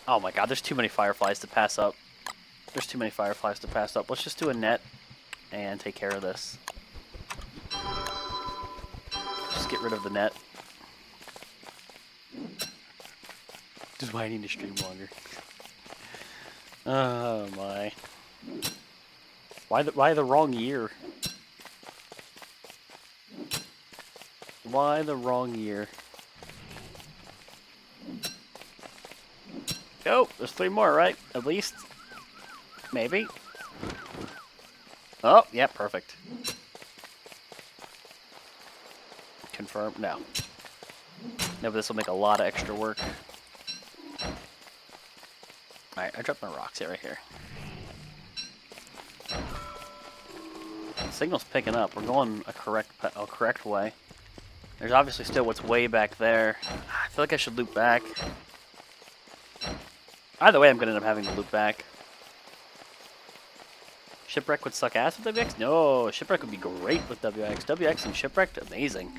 Oh my god, there's too many fireflies to pass up. There's too many fireflies to pass up. Let's just do a net and take care of this. Just get rid of the net. This is why I need to stream longer. Oh my. Why the wrong year? Why the wrong year? Oh, there's 3 more, right? At least? Maybe? Oh, yeah, perfect. Confirm? No. No, but this will make a lot of extra work. Alright, I dropped my rocks right here. The signal's picking up. We're going a correct way. There's obviously still what's way back there. I feel like I should loop back. Either way, I'm going to end up having to loop back. Shipwreck would suck ass with WX? No, Shipwreck would be great with WX. WX and Shipwrecked, amazing.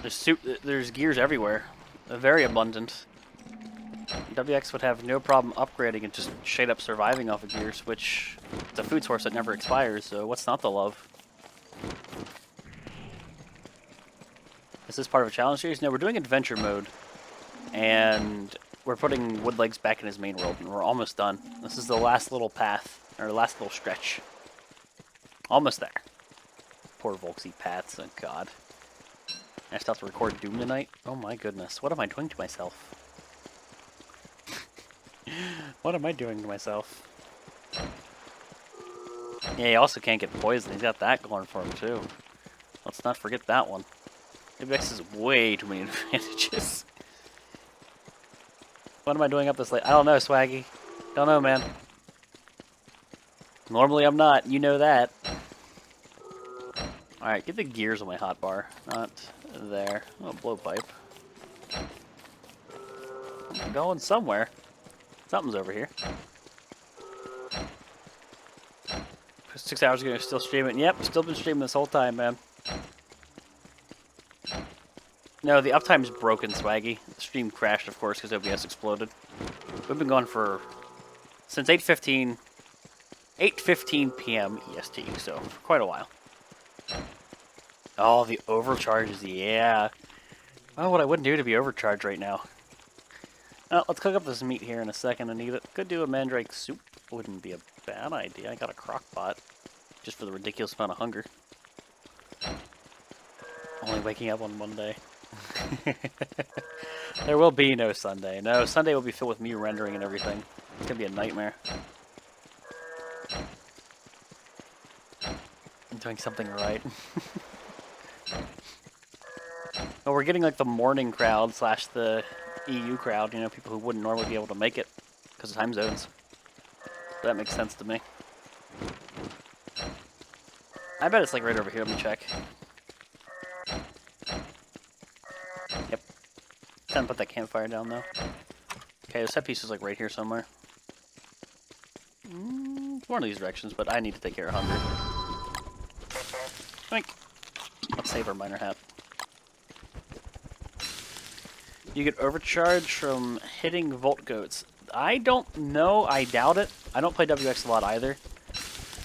There's gears everywhere. They're very abundant. WX would have no problem upgrading and just straight up surviving off of gears, which it's a food source that never expires, so what's not to love? Is this part of a challenge series? No, we're doing adventure mode. And we're putting Woodlegs back in his main world, and we're almost done. This is the last little path, or last little stretch. Almost there. Poor Volxy paths, oh god. I still have to record Doom tonight? Oh my goodness, what am I doing to myself? What am I doing to myself? Yeah, he also can't get poisoned. He's got that going for him, too. Let's not forget that one. WX has way too many advantages. What am I doing up this late? I don't know, Swaggy. Don't know, man. Normally I'm not. You know that. Alright, get the gears on my hotbar. Not there. Oh, blowpipe. I'm going somewhere. Something's over here. 6 hours ago, still streaming. Yep, still been streaming this whole time, man. No, the uptime's broken, Swaggy. The stream crashed, of course, because OBS exploded. We've been going for since 8:15 p.m. EST, so for quite a while. Oh, the overcharges, yeah. Oh, what I wouldn't do to be overcharged right now. Well, let's cook up this meat here in a second and eat it. Could do a mandrake soup. Wouldn't be a bad idea. I got a crock pot. Just for the ridiculous amount of hunger. Only waking up on Monday. There will be no Sunday. No, Sunday will be filled with me rendering and everything. It's gonna be a nightmare. I'm doing something right. Well, we're getting like the morning crowd slash the EU crowd, you know, people who wouldn't normally be able to make it because of time zones. That makes sense to me. I bet it's like right over here. Let me check. Yep. Time to put that campfire down though. Okay, the set piece is like right here somewhere. One of these directions, but I need to take care of hunger. Think. Let's save our miner hat. You get overcharged from hitting Volt Goats. I don't know. I doubt it. I don't play WX a lot either.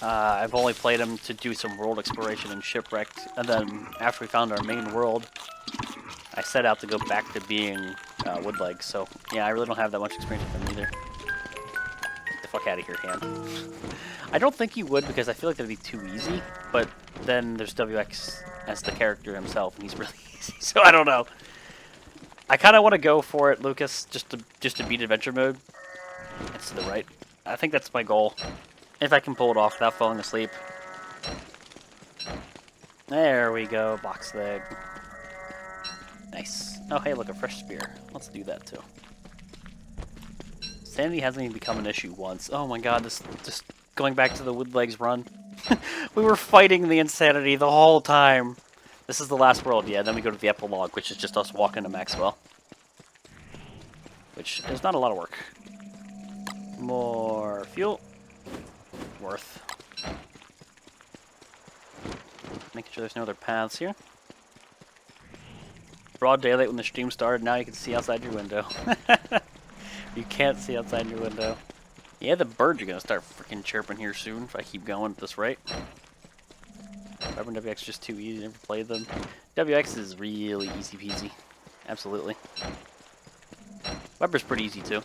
I've only played him to do some world exploration and Shipwrecked, and then after we found our main world, I set out to go back to being Woodlegs. So yeah, I really don't have that much experience with him either. Get the fuck out of here, Han. I don't think you would because I feel like that'd be too easy. But then there's WX as the character himself, and he's really easy. So I don't know. I kind of want to go for it, Lucas, just to beat adventure mode. It's to the right. I think that's my goal. If I can pull it off without falling asleep. There we go, box leg. Nice. Oh, hey, look, a fresh spear. Let's do that, too. Sanity hasn't even become an issue once. Oh my god, this just going back to the Woodlegs run. We were fighting the insanity the whole time. This is the last world, yeah, then we go to the epilogue, which is just us walking to Maxwell. Which is not a lot of work. More fuel. Worth. Making sure there's no other paths here. broad daylight when the stream started. Now you can see outside your window. You can't see outside your window. Yeah, the birds are gonna start freaking chirping here soon if I keep going at this rate. Weber and WX just too easy. Never played them. WX is really easy peasy. Absolutely. Weber's pretty easy too,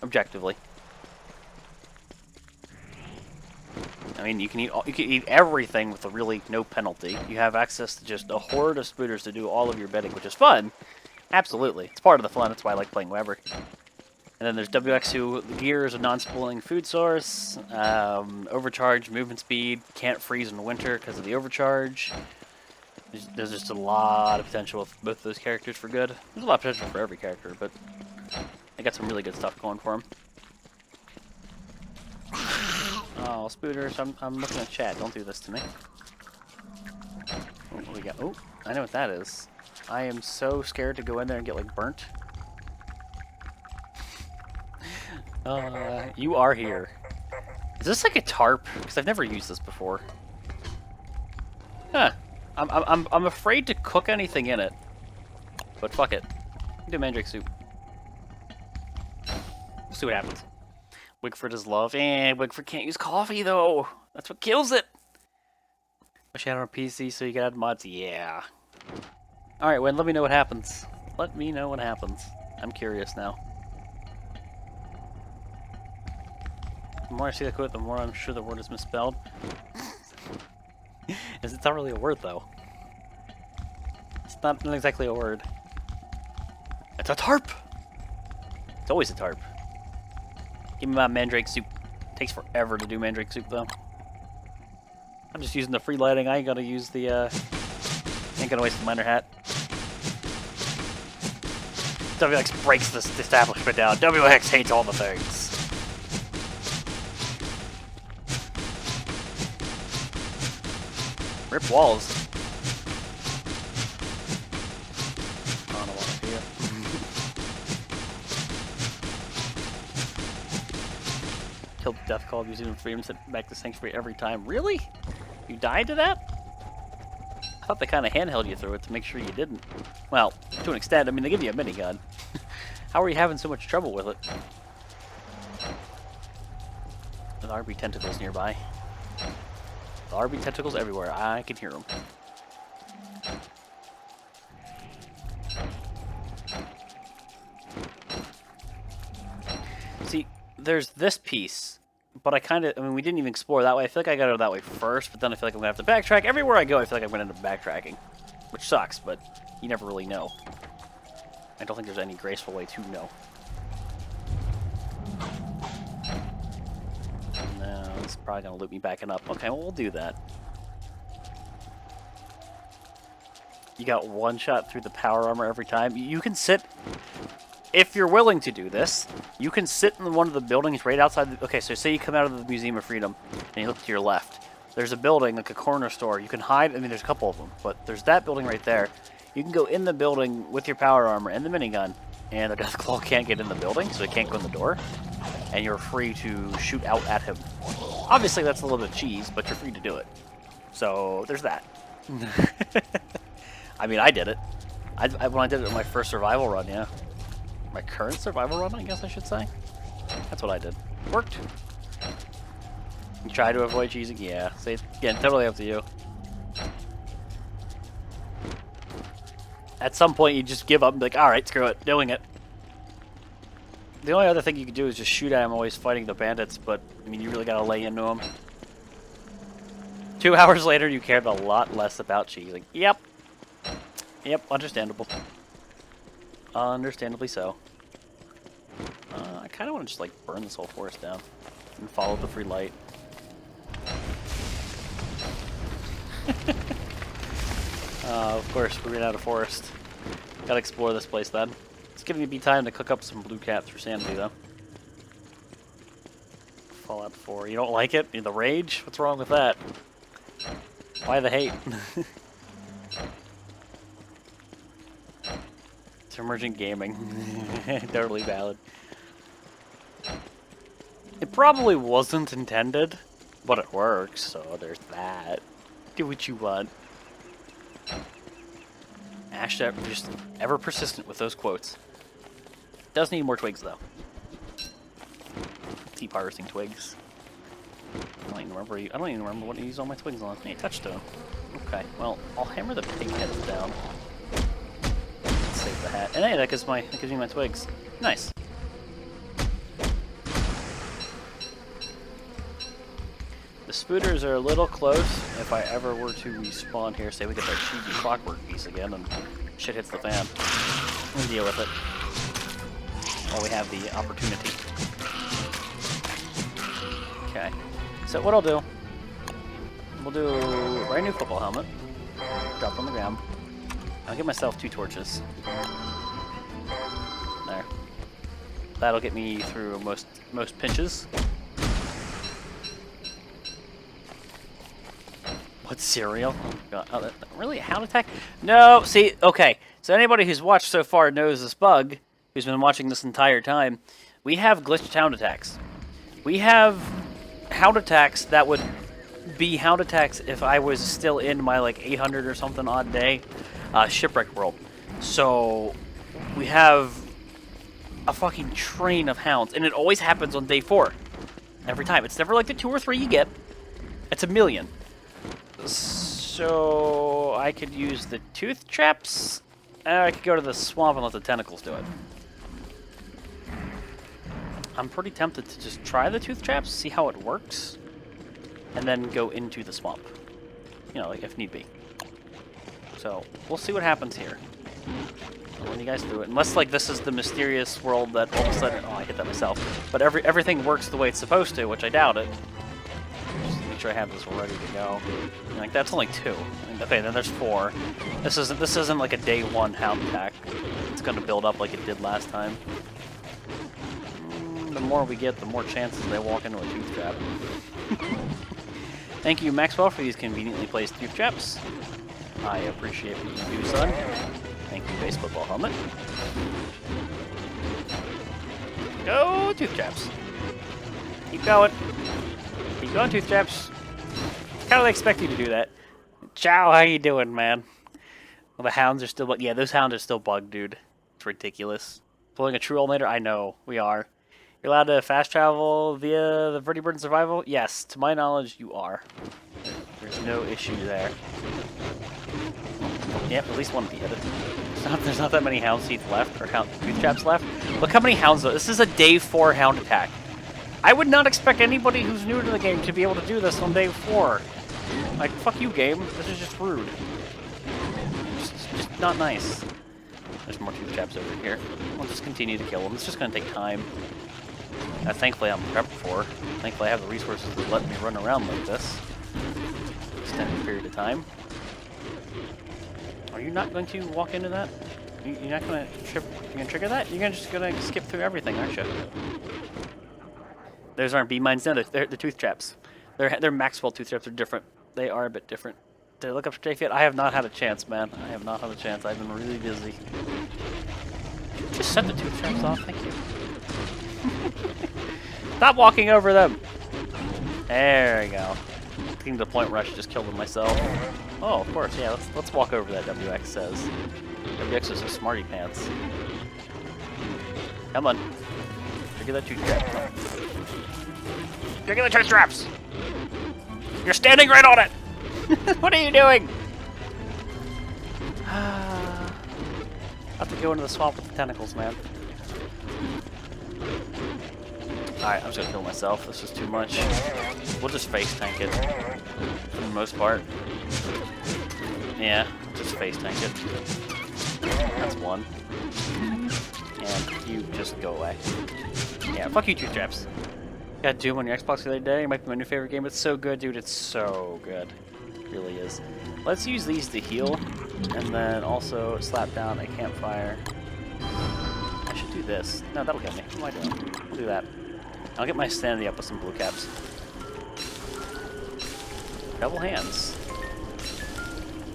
objectively. I mean, you can eat everything with really no penalty. You have access to just a horde of spooters to do all of your bidding, which is fun. Absolutely, it's part of the fun. That's why I like playing Weber. And then there's WX, who the gear is a non-spooling food source, overcharge, movement speed, can't freeze in winter because of the overcharge. There's just a lot of potential with both of those characters for good. There's a lot of potential for every character, but they got some really good stuff going for them. Oh, spooters, I'm looking at chat. Don't do this to me. Oh, what we got? Oh, I know what that is. I am so scared to go in there and get, like, burnt. You are here. Is this like a tarp? Because I've never used this before. Huh. I'm afraid to cook anything in it. But fuck it. Do mandrake soup. We'll see what happens. Wigford is love. Wigford can't use coffee though. That's what kills it. Wish you had it on PC so you could add mods. Yeah. Alright, Wayne, let me know what happens. Let me know what happens. I'm curious now. The more I see the quote, the more I'm sure the word is misspelled. It's not really a word, though. It's not exactly a word. It's a tarp! It's always a tarp. Give me my mandrake soup. It takes forever to do mandrake soup, though. I'm just using the free lighting. I ain't gonna use the, ain't gonna waste the miner hat. WX breaks this establishment down. WX hates all the things. Rip walls. I don't know what I feel. Killed the death call of using freedom, sent back to sanctuary every time. Really? You died to that? I thought they kind of handheld you through it to make sure you didn't. Well, to an extent. I mean, they give you a minigun. How are you having so much trouble with it? There's RB tentacles nearby. The RB tentacles everywhere. I can hear them. See, there's this piece, but I mean, we didn't even explore that way. I feel like I got it that way first, but then I feel like I'm going to have to backtrack. Everywhere I go, I feel like I'm going to end up backtracking, which sucks, but you never really know. I don't think there's any graceful way to know. No, it's probably going to loop me backing up. Okay, well, we'll do that. You got one shot through the power armor every time. You can sit, if you're willing to do this, you can sit in one of the buildings right outside. Okay, so say you come out of the Museum of Freedom and you look to your left. There's a building, like a corner store. You can hide. I mean, there's a couple of them, but there's that building right there. You can go in the building with your power armor and the minigun, and the Deathclaw can't get in the building, so he can't go in the door. And you're free to shoot out at him. Obviously, that's a little bit of cheese, but you're free to do it. So there's that. I mean, I did it. When I did it in my first survival run, yeah. My current survival run, I guess I should say. That's what I did. Worked. You try to avoid cheesing? Yeah. See, again, totally up to you. At some point, you just give up and be like, alright, screw it, doing it. The only other thing you can do is just shoot at him, always fighting the bandits, but, I mean, you really gotta lay into them. 2 hours later, you cared a lot less about cheesing. Yep. Yep, understandable. Understandably so. I kind of want to just, like, burn this whole forest down and follow the free light. Of course, we're out of forest. Gotta explore this place then. It's giving me time to cook up some blue cat through sanity, though. Fallout 4. You don't like it? The rage? What's wrong with that? Why the hate? It's emergent gaming. Totally valid. It probably wasn't intended, but it works, so there's that. Do what you want. Hashtag just ever persistent with those quotes. Does need more twigs though. Keep harvesting twigs. I don't even remember what to use all my twigs on. Hey, touchstone. Okay, well, I'll hammer the pig heads down. Save the hat. And hey, that gives me my twigs. Nice. The spooters are a little close. If I ever were to respawn here, say we get that cheesy clockwork piece again and shit hits the fan. We'll deal with it. While we have the opportunity. Okay. So what I'll do, we'll do a brand new football helmet. Drop it on the ground. I'll give myself 2 torches. There. That'll get me through most pinches. What cereal? Oh god. Oh, really? Hound attack? No! See, okay. So anybody who's watched so far knows this bug, who's been watching this entire time. We have glitched hound attacks. We have hound attacks that would be hound attacks if I was still in my like 800 or something odd day Shipwrecked world. So we have a fucking train of hounds, and it always happens on day 4. Every time. It's never like the 2 or 3 you get. It's a million. So I could use the tooth traps, and I could go to the swamp and let the tentacles do it. I'm pretty tempted to just try the tooth traps, see how it works, and then go into the swamp. You know, like if need be. So we'll see what happens here. I'll run you guys through it. Unless like this is the mysterious world that all of a sudden, oh, I hit that myself. But everything works the way it's supposed to, which I doubt it. Just to make sure I have this ready to go. And, like that's only 2. Okay, then there's 4. This isn't like a day 1 hound attack. It's gonna build up like it did last time. The more we get, the more chances they walk into a tooth trap. Thank you, Maxwell, for these conveniently placed tooth traps. I appreciate what you do, son. Thank you, base football helmet. Go, tooth traps. Keep going. Keep going, tooth traps. How do they expect you to do that? Chow, how you doing, man? Well, the hounds are still... Yeah, those hounds are still bugged, dude. It's ridiculous. Pulling a true alternator? I know, we are. You're allowed to fast travel via the vertebrate survival? Yes, to my knowledge, you are. There's no issue there. Yep, at least one hit it. There's not that many hound teeth left, or tooth traps left. Look how many hounds though. This is a day 4 hound attack. I would not expect anybody who's new to the game to be able to do this on day 4. Like, fuck you, game. This is just rude. Just not nice. There's more tooth traps over here. We'll just continue to kill them. It's just gonna take time. Thankfully I'm prepped for. Thankfully I have the resources to let me run around like this. Extended period of time. Are you not going to walk into that? You're not going to trigger that? You're just going to skip through everything, aren't you? Those aren't bee mines. No, they're tooth traps. They're Maxwell tooth traps are different. They are a bit different. Did I look up strafe yet? I have not had a chance, man. I have not had a chance. I've been really busy. Just set the tooth traps off. Thank you. Stop walking over them. There we go. Getting to the point where I should just kill them myself. Oh, of course, yeah. Let's walk over that. WX says. WX is a smarty pants. Come on. Trigger that tooth trap. Trigger the tooth traps. You're standing right on it. What are you doing? I have to go into the swamp with the tentacles, man. Alright, I'm just gonna kill myself. This is too much. We'll just face tank it. For the most part. Yeah, just face tank it. That's one. And you just go away. Yeah, fuck you, tooth traps. Got Doom on your Xbox the other day. It might be my new favorite game. It's so good, dude. It's so good. It really is. Let's use these to heal. And then also slap down a campfire. I should do this. No, that'll get me. What am I doing? I'll do that. I'll get my sanity up with some blue caps. Double hands.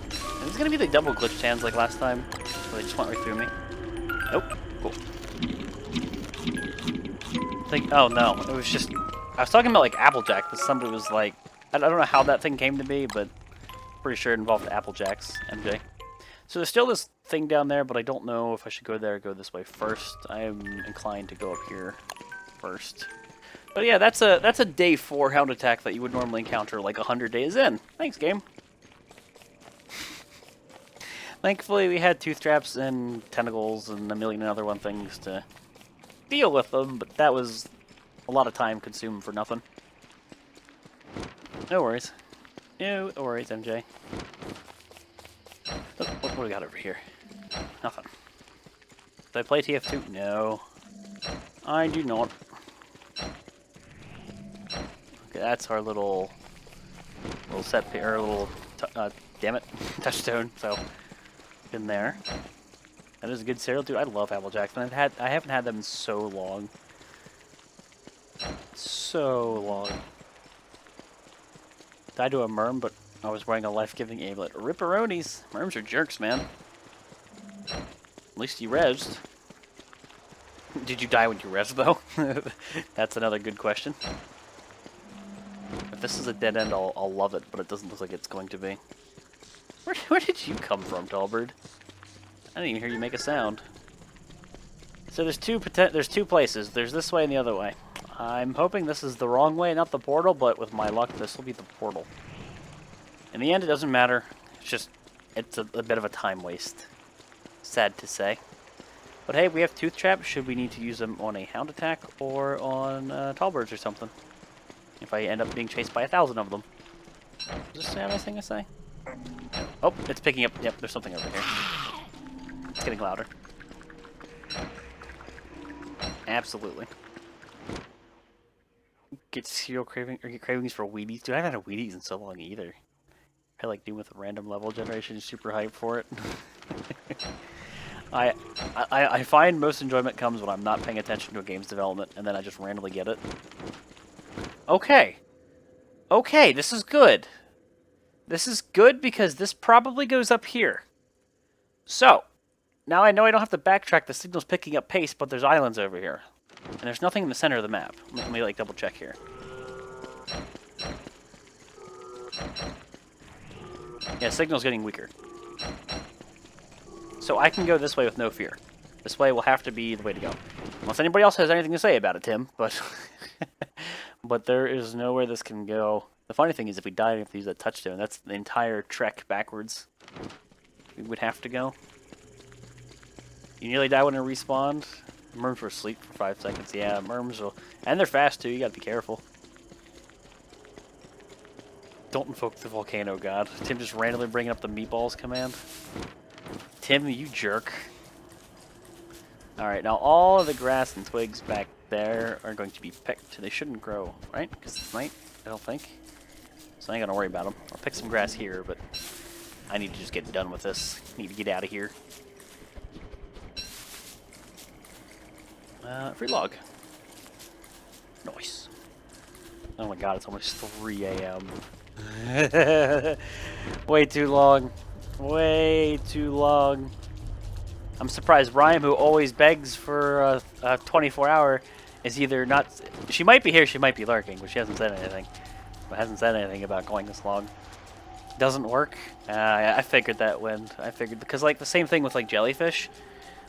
Is this gonna be the double glitched hands like last time? So they just went right through me. Nope. Cool. Oh no, it was just... I was talking about like Applejack, but somebody was like... I don't know how that thing came to be, but pretty sure it involved Applejacks, MJ. So there's still this thing down there, but I don't know if I should go there or go this way first. I am inclined to go up here first. But yeah, that's a day 4 hound attack that you would normally encounter like 100 days in. Thanks, game. Thankfully, we had tooth traps and tentacles and a million other things to deal with them, but that was a lot of time consumed for nothing. No worries. No worries, MJ. What do we got over here? Nothing. Did I play TF2? No. I do not. Okay, that's our little set piece, or little, damn it, touchstone, so, in there. That is a good cereal, dude. I love Apple Jacks. I haven't had them in so long. So long. Died to a merm, but I was wearing a life-giving amulet. Ripperonis! Merms are jerks, man. At least you rezzed. Did you die when you rezzed, though? That's another good question. If this is a dead end, I'll love it, but it doesn't look like it's going to be. Where did you come from, Tallbird? I didn't even hear you make a sound. So there's two places. There's this way and the other way. I'm hoping this is the wrong way, not the portal, but with my luck, this will be the portal. In the end, it doesn't matter. It's a bit of a time waste. Sad to say. But hey, we have tooth traps. Should we need to use them on a hound attack or on tallbirds or something? If I end up being chased by 1,000 of them. Does this say anything to say? Oh, it's picking up. Yep, there's something over here. It's getting louder. Absolutely. Get cereal craving or get cravings for Wheaties. Dude, I haven't had a Wheaties in so long either. I like doing with a random level generation. Super hyped for it. I find most enjoyment comes when I'm not paying attention to a game's development, and then I just randomly get it. Okay. Okay, this is good. This is good because this probably goes up here. So, now I know I don't have to backtrack. The signal's picking up pace, but there's islands over here. And there's nothing in the center of the map. Let me like double check here. Yeah, signal's getting weaker. So I can go this way with no fear. This way will have to be the way to go. Unless anybody else has anything to say about it, Tim, but but there is nowhere this can go. The funny thing is if we die, we have to use that touchstone. That's the entire trek backwards. We would have to go. You nearly die when it respawned. Merms were asleep for 5 seconds. Yeah, merms will... And they're fast, too. You gotta be careful. Don't invoke the volcano god. Tim just randomly bringing up the meatballs command. Tim, you jerk. Alright, now all of the grass and twigs back there are going to be picked. They shouldn't grow, right? Because it's night, I don't think. So I ain't gonna worry about them. I'll pick some grass here, but I need to just get done with this. Need to get out of here. Free log. Nice. Oh my god, it's almost 3 a.m. Way too long. Way too long. I'm surprised Ryan, who always begs for a 24-hour, is either not... She might be here, she might be lurking, but she hasn't said anything. But hasn't said anything about going this long. Doesn't work? I figured that when... I figured... Because, like, the same thing with, like, jellyfish.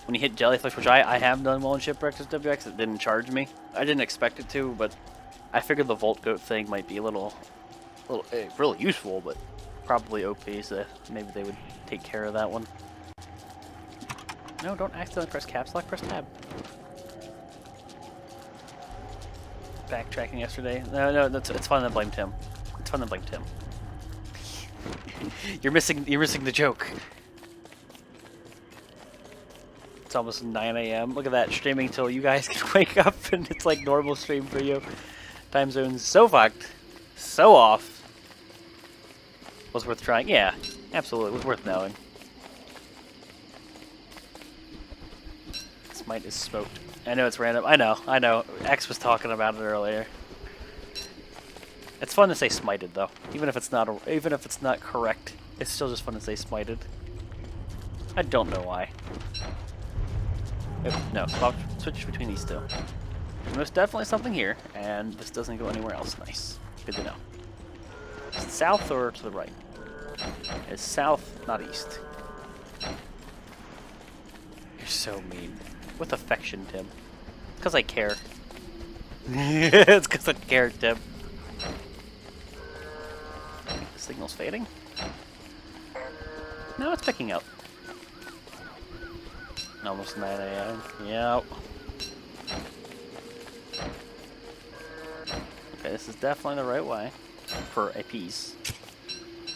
When you hit jellyfish, which I have done well in Shipwrecked with WX, it didn't charge me. I didn't expect it to, but I figured the Volt Goat thing might be a little really useful, but probably OP, so maybe they would take care of that one. No, don't accidentally press caps lock, press tab. Backtracking yesterday. No, it's fun to blame Tim. It's fun to blame Tim. You're missing the joke. It's almost 9 a.m. Look at that, streaming till you guys can wake up, and it's like normal stream for you. Time zone's so fucked, so off. Was worth trying? Yeah, absolutely, was worth knowing. Smite is smoked. I know it's random. I know. X was talking about it earlier. It's fun to say smited though, even if it's not correct. It's still just fun to say smited. I don't know why. No, switch between these two. There's most definitely something here, and this doesn't go anywhere else. Nice. Good to know. Is it south or to the right? It's south, not east. so mean. With affection, Tim. Because I care. It's because I care, Tim. I think the signal's fading. No, it's picking up. Almost 9 a.m. Yep. Okay, this is definitely the right way for a piece.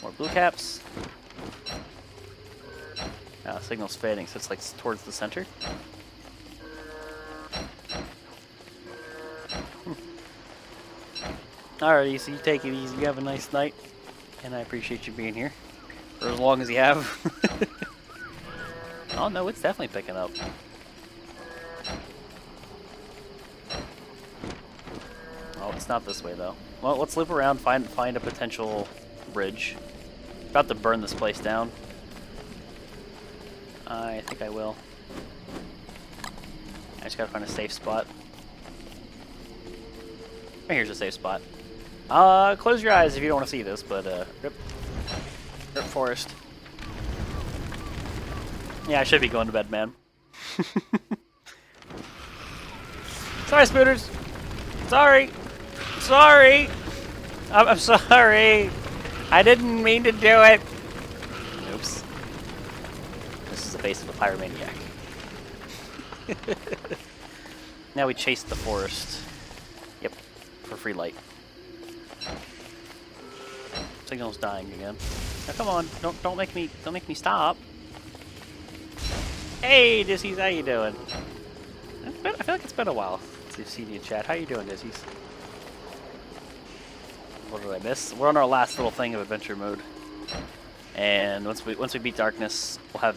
More blue caps. Now, signal's fading, so it's like towards the center. Alrighty, so you take it easy. You have a nice night, and I appreciate you being here for as long as you have. Oh no, it's definitely picking up. Oh, it's not this way though. Well, let's loop around, find a potential bridge. About to burn this place down. I think I will. I just gotta find a safe spot. Here's a safe spot. Close your eyes if you don't want to see this, but rip forest. Yeah, I should be going to bed, man. Sorry, Spooters. Sorry. Sorry. I'm sorry. I didn't mean to do it. Oops. This is the face of a pyromaniac. Now we chase the forest. Yep. For free light. Signal's dying again. Now come on, don't make me stop. Hey, Dissies, how you doing? I feel like it's been a while since you've seen you in chat. How you doing, Dissies? What did I miss? We're on our last little thing of adventure mode, and once we beat darkness, we'll have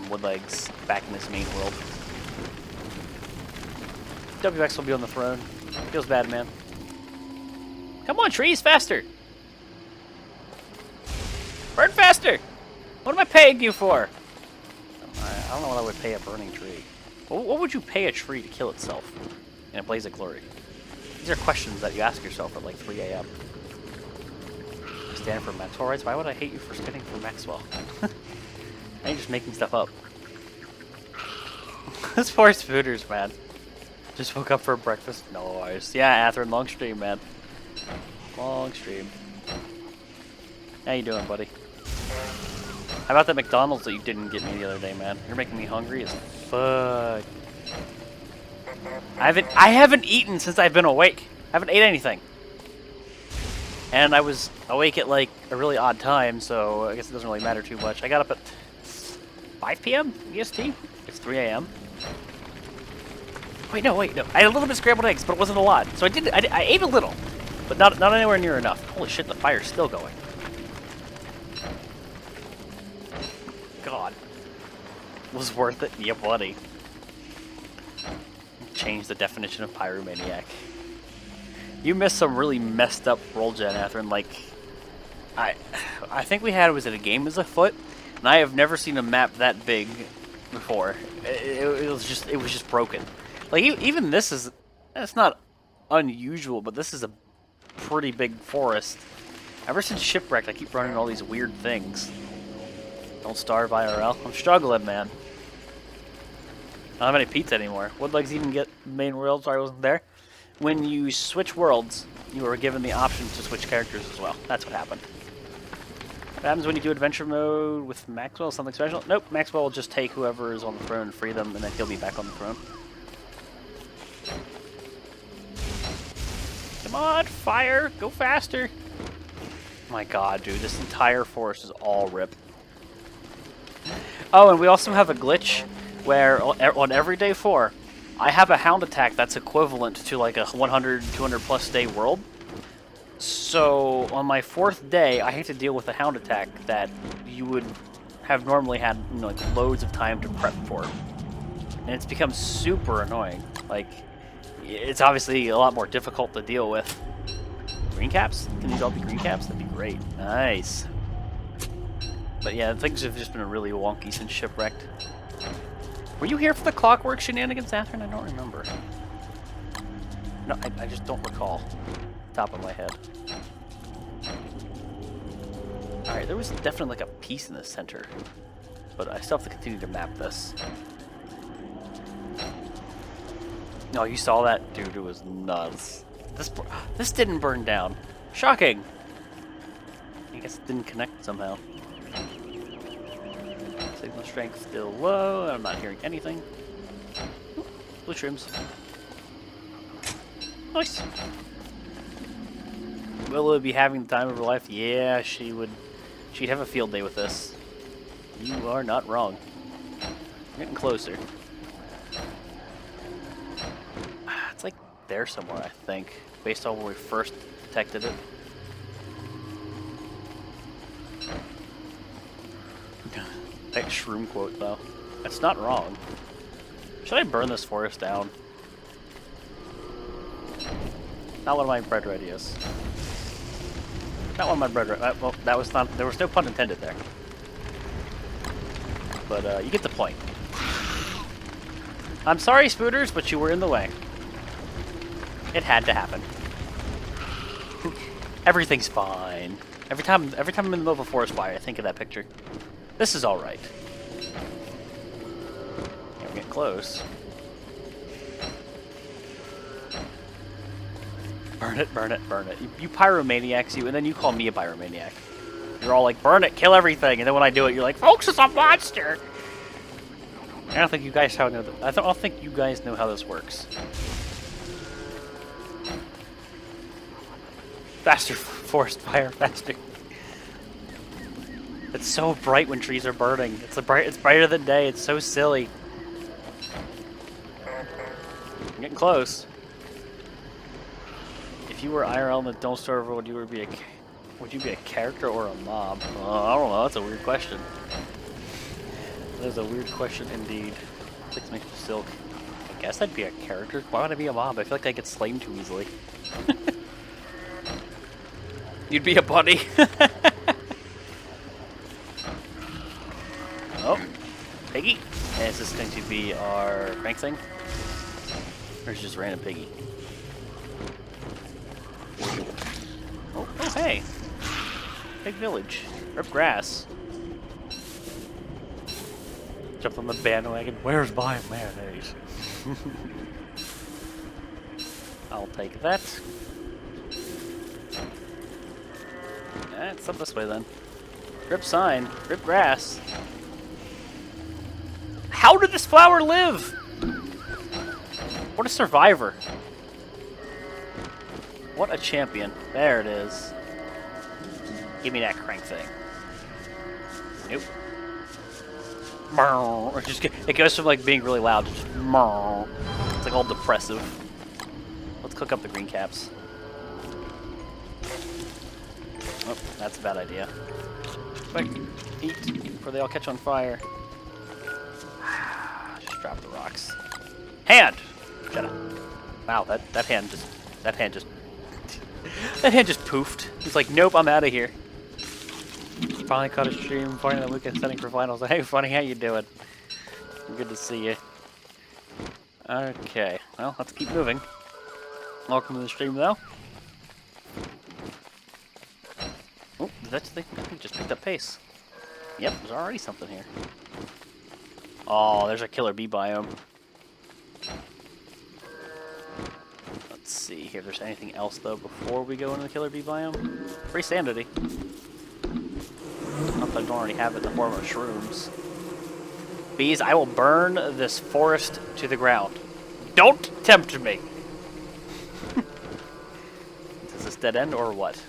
Woodlegs back in this main world. WX will be on the throne. Feels bad, man. Come on, trees, faster! Burn faster! What am I paying you for? I don't know what I would pay a burning tree. What would you pay a tree to kill itself in a blaze of glory? These are questions that you ask yourself at like 3 a.m. Stand for Maxwell rights? Why would I hate you for standing for Maxwell? Now you're just making stuff up. This poor Spooters, man. Just woke up for breakfast. Noise. Yeah, Atherton, long stream, man. Long stream. How you doing, buddy? How about that McDonald's that you didn't get me the other day, man? You're making me hungry as fuck. I haven't eaten since I've been awake. I haven't ate anything. And I was awake at like a really odd time, so I guess it doesn't really matter too much. I got up at 5 p.m. EST. It's 3 a.m. Wait, no. I had a little bit of scrambled eggs, but it wasn't a lot. So I ate a little, but not anywhere near enough. Holy shit, the fire's still going. God. Was worth it? Yeah, buddy. Change the definition of pyromaniac. You missed some really messed up roll gen, Atherton. Like, I think we had, was it a game as a foot? And I have never seen a map that big before. It was just broken. Like, even this is, it's not unusual, but this is a pretty big forest. Ever since Shipwrecked, I keep running all these weird things. Don't starve IRL. I'm struggling, man. I don't have any pizza anymore. Woodlegs even get main world? Sorry I wasn't there. When you switch worlds, you are given the option to switch characters as well. That's what happened. What happens when you do adventure mode with Maxwell? Something special? Nope. Maxwell will just take whoever is on the throne and free them, and then he'll be back on the throne. Come on, fire! Go faster! My god, dude. This entire forest is all rip. Oh, and we also have a glitch where on every day 4, I have a hound attack that's equivalent to like a 100, 200 plus day world. So on my 4th day, I have to deal with a hound attack that you would have normally had, you know, like loads of time to prep for. And it's become super annoying. Like, it's obviously a lot more difficult to deal with. Green caps? Can these all be green caps? That'd be great. Nice. But yeah, things have just been really wonky since Shipwrecked. Were you here for the clockwork shenanigans, Atherton? I don't remember. No, I just don't recall. Top of my head. Alright, there was definitely like a piece in the center. But I still have to continue to map this. No, you saw that? Dude, it was nuts. This didn't burn down. Shocking! I guess it didn't connect somehow. Signal strength still low. I'm not hearing anything. Ooh, blue shrooms. Nice. Will be having the time of her life? Yeah, she would. She'd have a field day with this. You are not wrong. Getting closer. It's like there somewhere, I think, based on when we first detected it. That shroom quote, though. That's not wrong. Should I burn this forest down? Not one of my bread ideas. Not one of my bread. Well, that was not. There was no pun intended there. But you get the point. I'm sorry, Spooters, but you were in the way. It had to happen. Everything's fine. Every time I'm in the middle of a forest fire, I think of that picture. This is all right. We're getting close. Burn it, burn it, burn it. You pyromaniacs, you, and then you call me a pyromaniac. You're all like, burn it, kill everything, and then when I do it, you're like, Volx is a monster! I don't think you guys know. I don't think you guys know how this works. Faster, forest fire, faster. It's so bright when trees are burning. It's brighter than day. It's so silly. I'm getting close. If you were IRL in the Don't Starve, would you be a character or a mob? I don't know. That's a weird question. That is a weird question indeed. 6 makes silk. I guess I'd be a character. Why would I be a mob? I feel like I get slain too easily. You'd be a bunny. Oh, piggy. And is this going to be our crank thing? Or is it just random piggy? Oh, hey. Big village. Rip grass. Jump on the bandwagon. Where's my mayonnaise? I'll take that. It's up this way then. Rip sign. Rip grass. How did this flower live? What a survivor. What a champion. There it is. Give me that crank thing. Nope. It goes from like being really loud to just it's like all depressive. Let's cook up the green caps. Oh, that's a bad idea. Quick, eat before they all catch on fire. Just drop the rocks. Hand! Shut up. Wow, that hand just that hand just poofed. He's like, nope, I'm out of here. Finally caught a stream, finally the weekend setting for finals. Hey, funny, how you doing? Good to see you. Okay, well, let's keep moving. Welcome to the stream, though. Oh, I think just picked up pace. Yep, there's already something here. Oh, there's a killer bee biome. Let's see here if there's anything else, though, before we go into the killer bee biome. Free sanity. Not that I don't already have it in the form of shrooms. Bees, I will burn this forest to the ground. Don't tempt me! Is this dead end or what?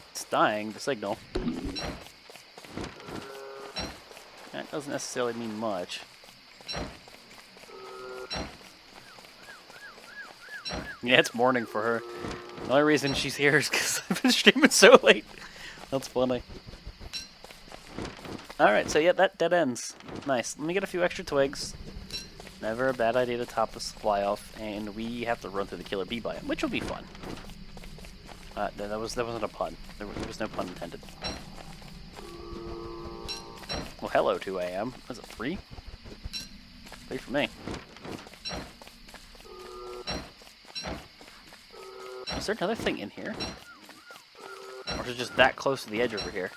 It's dying, the signal. That doesn't necessarily mean much. Yeah, it's morning for her. The only reason she's here is because I've been streaming so late. That's funny. Alright, so yeah, that dead ends. Nice. Let me get a few extra twigs. Never a bad idea to top the supply off, and we have to run through the killer bee biome, which will be fun. That wasn't a pun. There was no pun intended. Well, hello, 2 a.m. Was it 3? 3 for me. Is there another thing in here? Or is it just that close to the edge over here?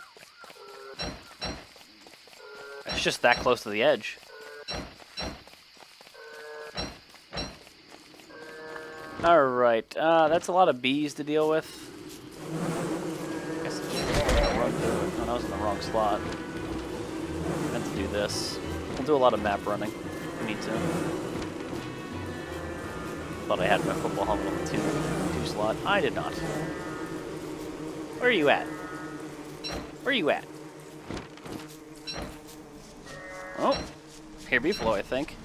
It's just that close to the edge. Alright, that's a lot of bees to deal with. I guess oh, that was in the wrong slot. I meant to do this. We'll do a lot of map running. We need to. Thought I had my football hung on the two slot. I did not. Where are you at? Where are you at? Oh, here beefalo, I think.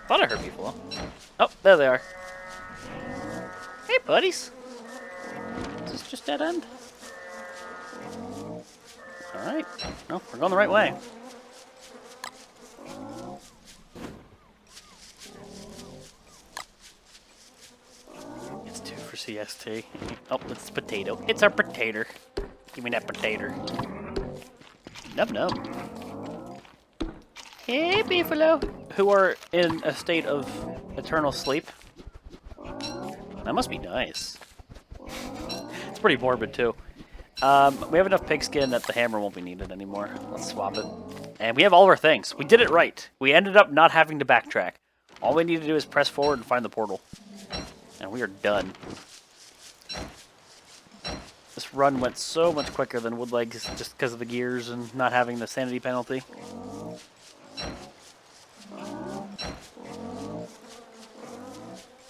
Thought I heard beefalo. Oh, there they are. Hey, buddies. Is this just dead end? Alright. Well, we're going the right way. It's 2 for CST. Oh, it's potato. It's our potato. Give me that potato. Nub nub. Hey, beefalo. Who are in a state of eternal sleep. That must be nice. It's pretty morbid, too. We have enough pigskin that the hammer won't be needed anymore. Let's swap it. And we have all of our things. We did it right. We ended up not having to backtrack. All we need to do is press forward and find the portal. And we are done. This run went so much quicker than Woodlegs just because of the gears and not having the sanity penalty.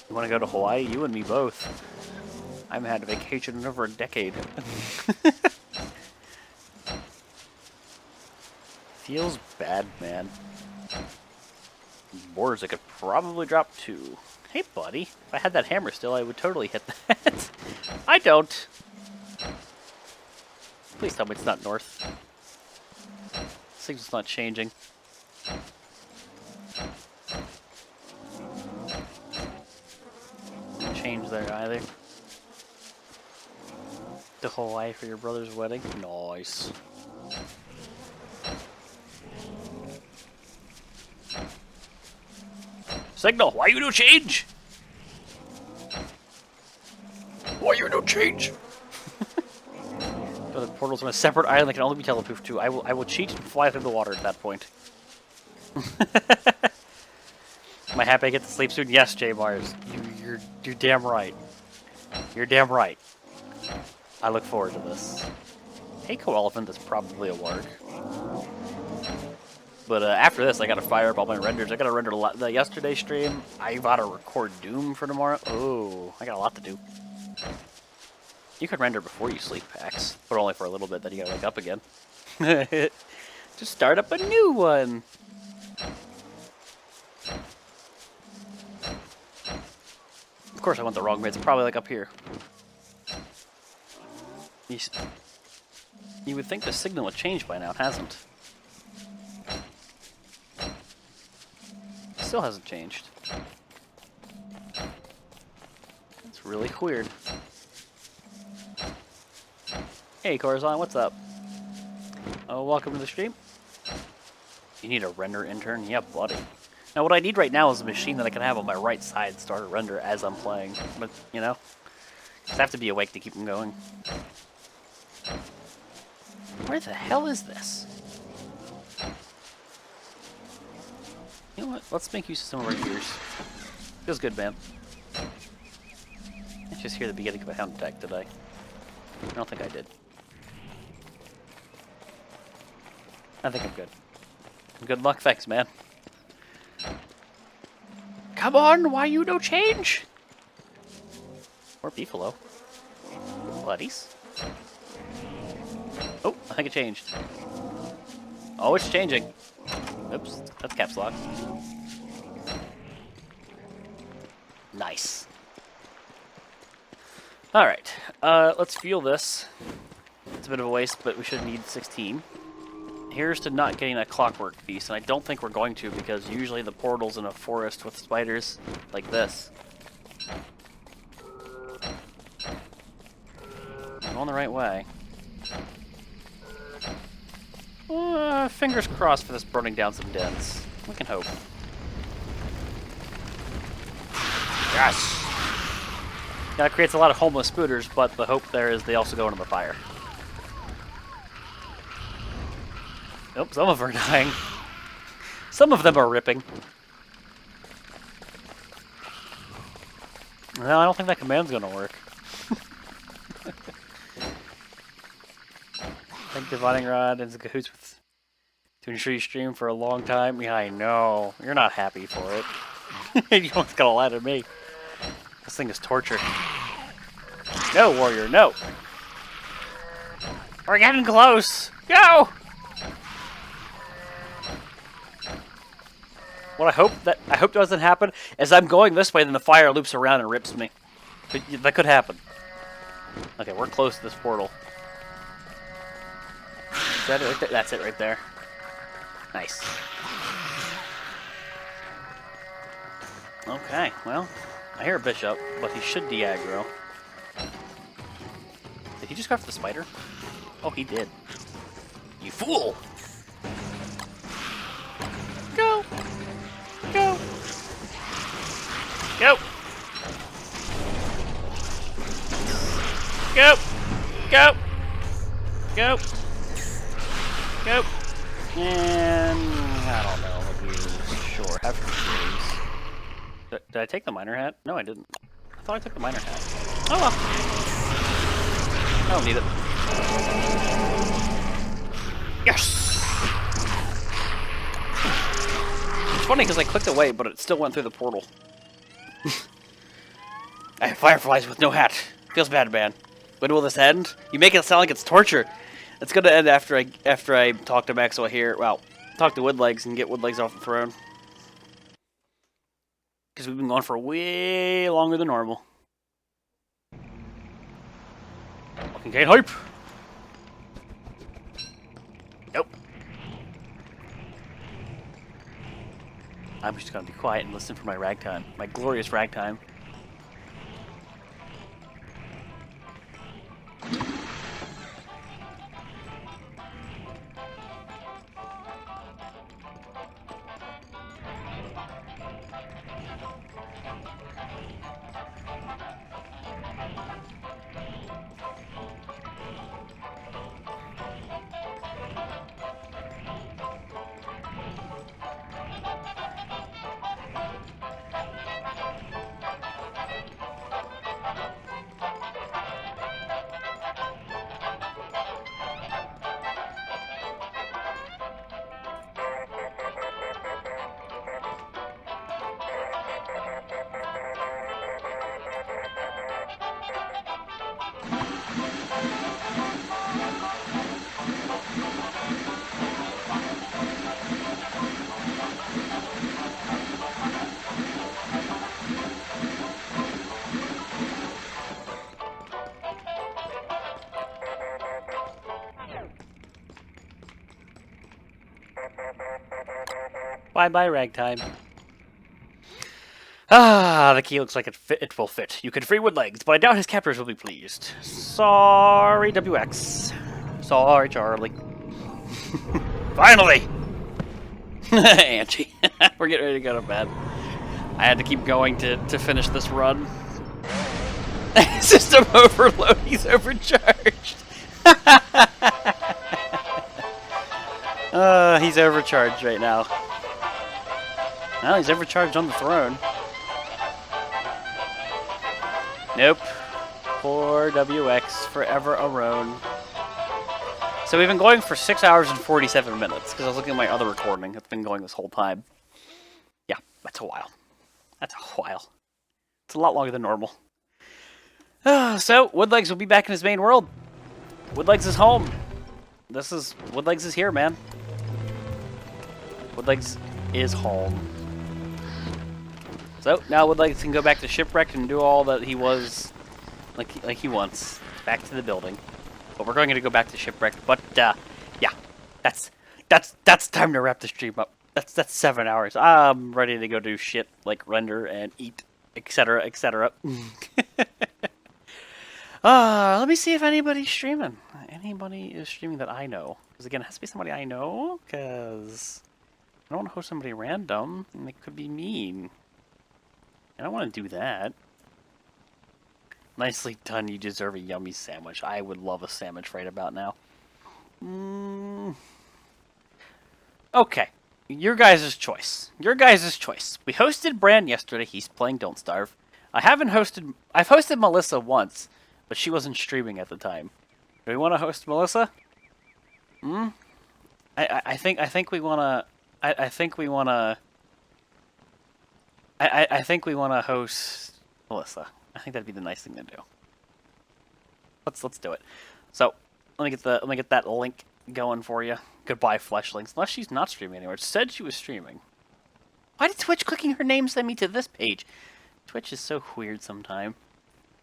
You want to go to Hawaii? You and me both. I haven't had a vacation in over a decade. Feels bad, man. Boards I could probably drop 2. Hey, buddy. If I had that hammer still, I would totally hit that. I don't. Please tell me it's not north. Signal's not changing. No change there either. To Hawaii for your brother's wedding? Nice. Signal, why you no change? Why you no change? The portal's on a separate island that can only be telepoofed to. I will cheat and fly through the water at that point. Am I happy I get to sleep soon? Yes, J Mars. You're damn right. You're damn right. I look forward to this. Hey, co-elephant, that's probably a warg. But after this, I gotta fire up all my renders. I gotta render the yesterday stream. I gotta record Doom for tomorrow. Oh, I got a lot to do. You can render before you sleep, Pax, but only for a little bit. Then you gotta wake up again. Just start up a new one. Of course, I went the wrong way. It's probably like up here. You would think the signal would change by now. It hasn't. Still hasn't changed. It's really weird. Hey, Corazon, what's up? Oh, welcome to the stream. You need a render intern? Yeah, buddy. Now, what I need right now is a machine that I can have on my right side start a render as I'm playing. But, you know, I have to be awake to keep them going. Where the hell is this? You know what? Let's make use of some of our gears. Feels good, man. I just hear the beginning of a hound attack, did I? I don't think I did. I think I'm good. Good luck, thanks, man. Come on, why you no change? Or beefalo. Buddies. Oh, I think it changed. Oh, it's changing. Oops, that's caps lock. Nice. Alright, let's fuel this. It's a bit of a waste, but we should need 16. Here's to not getting a clockwork piece, and I don't think we're going to because usually the portal's in a forest with spiders like this. I'm going the right way. Fingers crossed for this burning down some dens. We can hope. Yes! Now it creates a lot of homeless spooters, but the hope there is they also go into the fire. Nope, some of them are dying. Some of them are ripping. No, I don't think that command's gonna work. I think Dividing Rod is in cahoots with to ensure you stream for a long time. Yeah, I know. You're not happy for it. You don't gotta lie to me. This thing is torture. No, warrior, no. We're getting close. Go! What I hope doesn't happen is I'm going this way, then the fire loops around and rips me. But that could happen. Okay, we're close to this portal. Is that it right there? That's it right there. Nice. Okay, well, I hear a bishop, but he should de-aggro. Did he just go after the spider? Oh, he did. You fool! Go! Go! Go! Go! Go! Go! Go! And I don't know if you sure have to did I take the miner hat? No, I didn't. I thought I took the miner hat. Oh well. I don't need it. Yes! It's funny because I clicked away, but it still went through the portal. I have fireflies with no hat. Feels bad, man. When will this end? You make it sound like it's torture. It's gonna end after I talk to Maxwell here. Well, talk to Woodlegs and get Woodlegs off the throne. Because we've been going for way longer than normal. Fucking Kane hype! Nope. I'm just gonna be quiet and listen for my ragtime. My glorious ragtime. Bye-bye, ragtime. Ah, the key looks like it will fit. You can free Woodlegs, but I doubt his captors will be pleased. Sorry, WX. Sorry, Charlie. Finally! Angie. We're getting ready to go to bed. I had to keep going to finish this run. System overload, he's overcharged. He's overcharged right now. Well, he's overcharged on the throne. Nope. Poor WX, forever alone. So we've been going for 6 hours and 47 minutes, because I was looking at my other recording. It's been going this whole time. Yeah, that's a while. That's a while. It's a lot longer than normal. So, Woodlegs will be back in his main world. Woodlegs is home. Woodlegs is here, man. Woodlegs is home. So, now Woodlegs can go back to Shipwrecked and do all that he was, like he wants. Back to the building. But we're going to go back to Shipwrecked. But, yeah. That's time to wrap the stream up. That's 7 hours. I'm ready to go do shit like render and eat, etc., etc. Let me see if anybody's streaming. Anybody is streaming that I know. Because again, it has to be somebody I know. Because I don't want to host somebody random. And it could be mean. I don't want to do that. Nicely done. You deserve a yummy sandwich. I would love a sandwich right about now. Okay. Your guys' choice. Your guys' choice. We hosted Brand yesterday. He's playing Don't Starve. I've hosted Melissa once, but she wasn't streaming at the time. Do we want to host Melissa? Hmm? I think we wanna I think we wanna I think we wanna host Melissa. I think that'd be the nice thing to do. Let's do it. So let me get that link going for you. Goodbye, Fleshlings. Unless she's not streaming anymore. It said she was streaming. Why did Twitch clicking her name send me to this page? Twitch is so weird sometimes.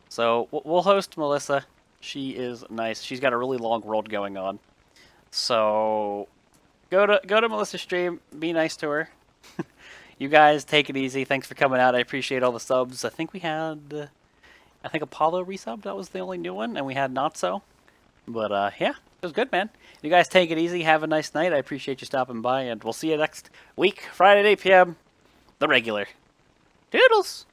So we'll host Melissa. She is nice. She's got a really long world going on. So go to Melissa's stream. Be nice to her. You guys take it easy. Thanks for coming out. I appreciate all the subs. I think we had, I think Apollo resubbed. That was the only new one, and we had Not So. But yeah, it was good, man. You guys take it easy. Have a nice night. I appreciate you stopping by, and we'll see you next week, Friday at 8 p.m. The regular. Doodles.